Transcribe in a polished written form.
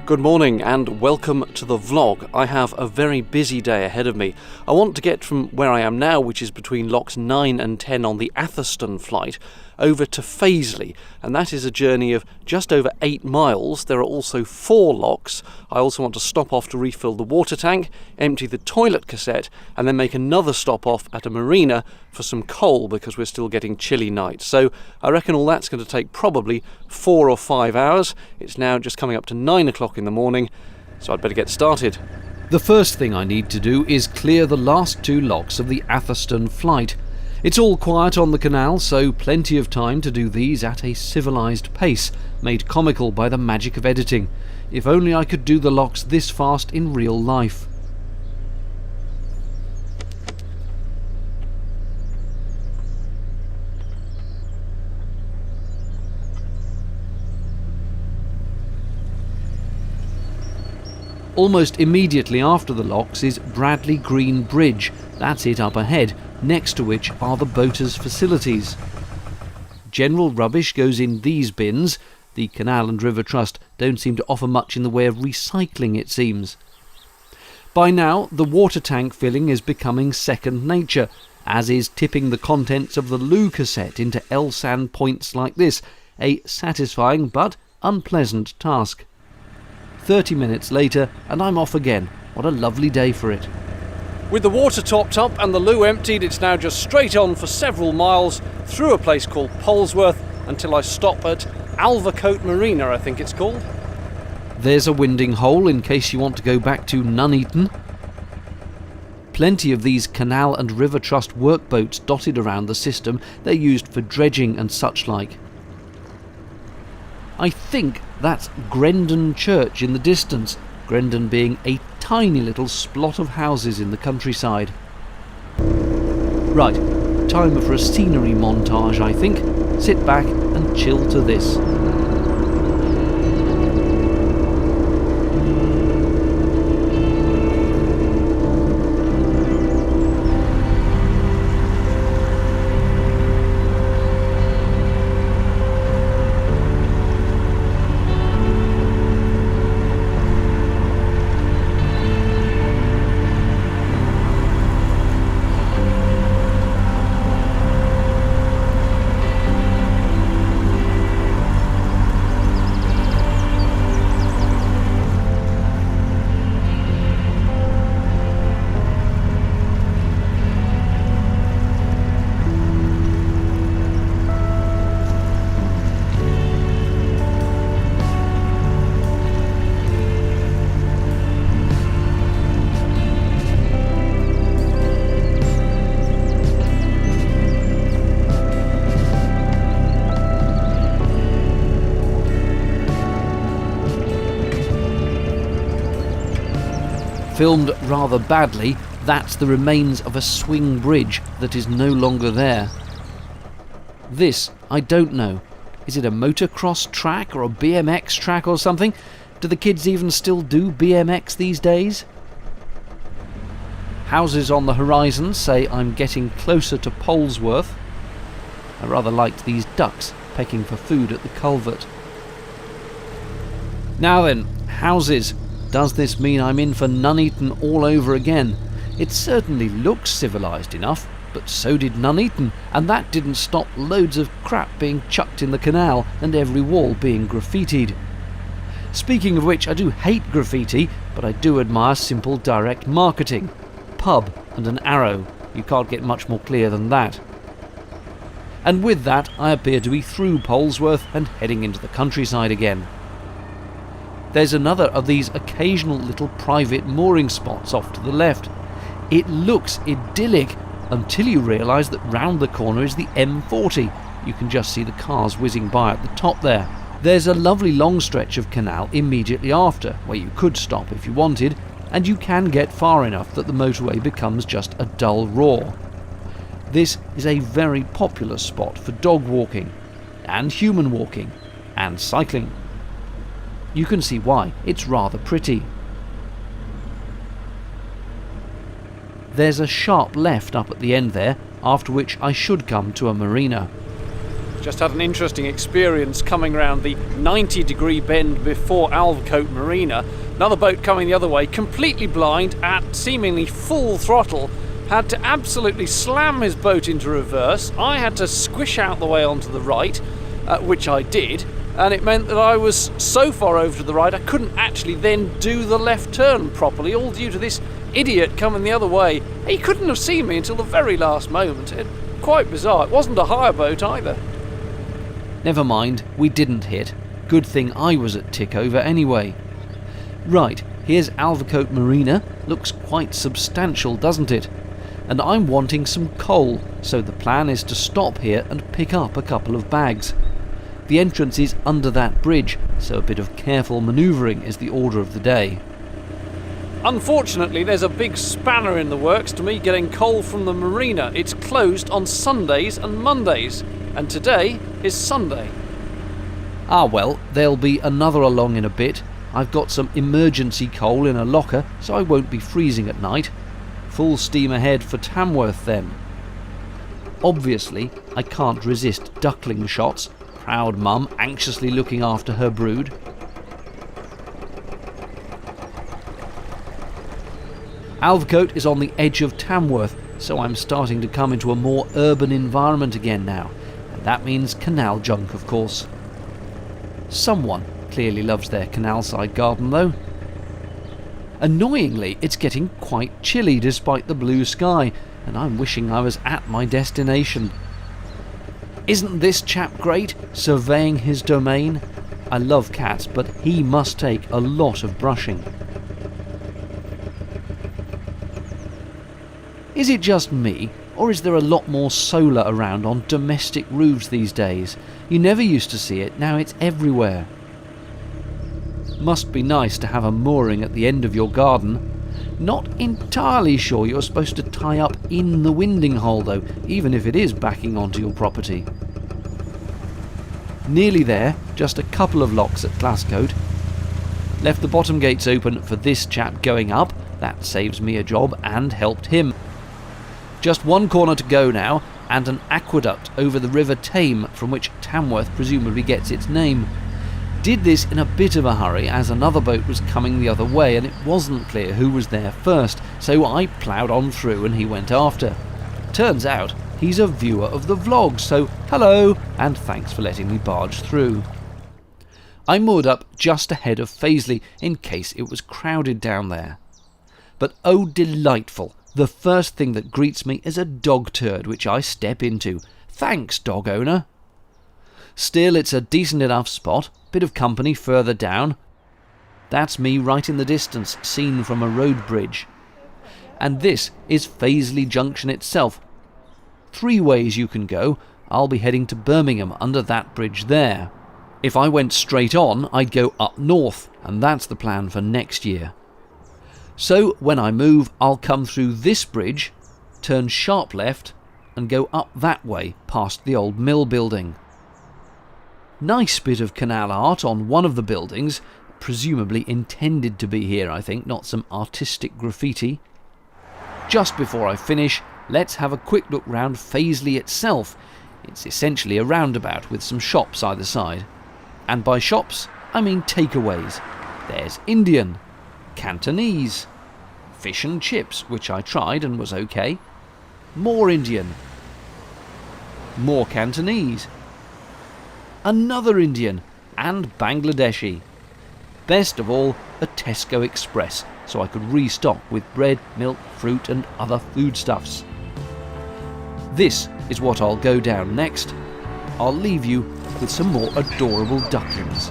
Good morning and welcome to the vlog. I have a very busy day ahead of me. I want to get from where I am now, which is between locks 9 and 10 on the Atherstone flight, over to Fazeley, and that is a journey of just over 8 miles. There are also 4 locks. I also want to stop off to refill the water tank, empty the toilet cassette, and then make another stop off at a marina for some coal because we're still getting chilly nights. So I reckon all that's going to take probably 4 or 5 hours. It's now just coming up to 9 o'clock in the morning, so I'd better get started. The first thing I need to do is clear the last 2 locks of the Atherstone flight. It's all quiet on the canal, so plenty of time to do these at a civilised pace, made comical by the magic of editing. If only I could do the locks this fast in real life. Almost immediately after the locks is Bradley Green Bridge. That's it up ahead, next to which are the boaters' facilities. General rubbish goes in these bins. The Canal and River Trust don't seem to offer much in the way of recycling, it seems. By now, the water tank filling is becoming second nature, as is tipping the contents of the loo cassette into L-sand points like this, a satisfying but unpleasant task. 30 minutes later and I'm off again. What a lovely day for it. With the water topped up and the loo emptied, it's now just straight on for several miles through a place called Polesworth until I stop at Alvercote Marina, I think it's called. There's a winding hole in case you want to go back to Nuneaton. Plenty of these Canal and River Trust workboats dotted around the system. They're used for dredging and such like. I think that's Grendon Church in the distance, Grendon being a tiny little splot of houses in the countryside. Right, time for a scenery montage, I think. Sit back and chill to this. Filmed rather badly, that's the remains of a swing bridge that is no longer there. This, I don't know. Is it a motocross track or a BMX track or something? Do the kids even still do BMX these days? Houses on the horizon say I'm getting closer to Polesworth. I rather liked these ducks pecking for food at the culvert. Now then, houses. Does this mean I'm in for Nuneaton all over again? It certainly looks civilised enough, but so did Nuneaton, and that didn't stop loads of crap being chucked in the canal and every wall being graffitied. Speaking of which, I do hate graffiti, but I do admire simple direct marketing. Pub and an arrow. You can't get much more clear than that. And with that, I appear to be through Polesworth and heading into the countryside again. There's another of these occasional little private mooring spots off to the left. It looks idyllic until you realise that round the corner is the M40. You can just see the cars whizzing by at the top there. There's a lovely long stretch of canal immediately after, where you could stop if you wanted, and you can get far enough that the motorway becomes just a dull roar. This is a very popular spot for dog walking, and human walking, and cycling. You can see why, it's rather pretty. There's a sharp left up at the end there, after which I should come to a marina. Just had an interesting experience coming round the 90-degree bend before Atherstone Marina. Another boat coming the other way, completely blind, at seemingly full throttle, had to absolutely slam his boat into reverse. I had to squish out the way onto the right, which I did, and it meant that I was so far over to the right I couldn't actually then do the left turn properly, all due to this idiot coming the other way. He couldn't have seen me until the very last moment. Quite bizarre. It wasn't a hire boat either. Never mind, we didn't hit. Good thing I was at tick over anyway. Right, here's Atherstone Marina. Looks quite substantial, doesn't it? And I'm wanting some coal, so the plan is to stop here and pick up a couple of bags. The entrance is under that bridge, so a bit of careful manoeuvring is the order of the day. Unfortunately, there's a big spanner in the works to me getting coal from the marina. It's closed on Sundays and Mondays, and today is Sunday. Ah well, there'll be another along in a bit. I've got some emergency coal in a locker, so I won't be freezing at night. Full steam ahead for Tamworth then. Obviously, I can't resist duckling shots. Proud mum anxiously looking after her brood. Atherstone is on the edge of Tamworth, so I'm starting to come into a more urban environment again now, and that means canal junk, of course. Someone clearly loves their canal side garden though. Annoyingly, it's getting quite chilly despite the blue sky, and I'm wishing I was at my destination. Isn't this chap great, surveying his domain? I love cats, but he must take a lot of brushing. Is it just me, or is there a lot more solar around on domestic roofs these days? You never used to see it, now it's everywhere. Must be nice to have a mooring at the end of your garden. Not entirely sure you're supposed to tie up in the winding hole though, even if it is backing onto your property. Nearly there, just a couple of locks at Glasgow. Left the bottom gates open for this chap going up, that saves me a job and helped him. Just one corner to go now, and an aqueduct over the River Tame, from which Tamworth presumably gets its name. Did this in a bit of a hurry as another boat was coming the other way and it wasn't clear who was there first, so I ploughed on through and he went after. Turns out he's a viewer of the vlog, so hello and thanks for letting me barge through. I moored up just ahead of Fazeley in case it was crowded down there. But oh delightful, the first thing that greets me is a dog turd which I step into. Thanks, dog owner. Still, it's a decent enough spot, bit of company further down. That's me right in the distance, seen from a road bridge. And this is Fazeley Junction itself. 3 ways you can go. I'll be heading to Birmingham under that bridge there. If I went straight on, I'd go up north, and that's the plan for next year. So when I move, I'll come through this bridge, turn sharp left, and go up that way past the old mill building. Nice bit of canal art on one of the buildings, presumably intended to be here I think, not some artistic graffiti. Just before I finish, let's have a quick look round Fazeley itself. It's essentially a roundabout with some shops either side. And by shops, I mean takeaways. There's Indian, Cantonese, fish and chips, which I tried and was okay. More Indian. More Cantonese. Another Indian, and Bangladeshi. Best of all, a Tesco Express, so I could restock with bread, milk, fruit and other foodstuffs. This is what I'll go down next. I'll leave you with some more adorable ducklings.